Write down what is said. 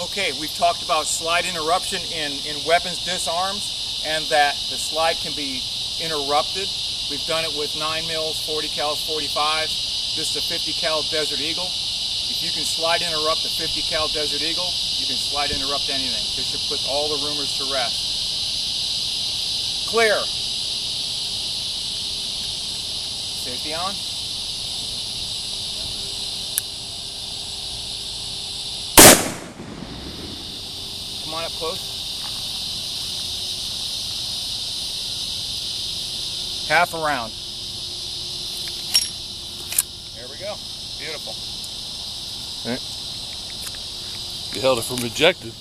Okay, we've talked about slide interruption in weapons disarms, and that the slide can be interrupted. We've done it with 9mm, 40 cal, 45. This is a 50 cal Desert Eagle. If you can slide interrupt a 50 cal Desert Eagle, you can slide interrupt anything. This should put all the rumors to rest. Clear. Safety on. Come on up close. Half a round. There we go. Beautiful. You held it from ejected.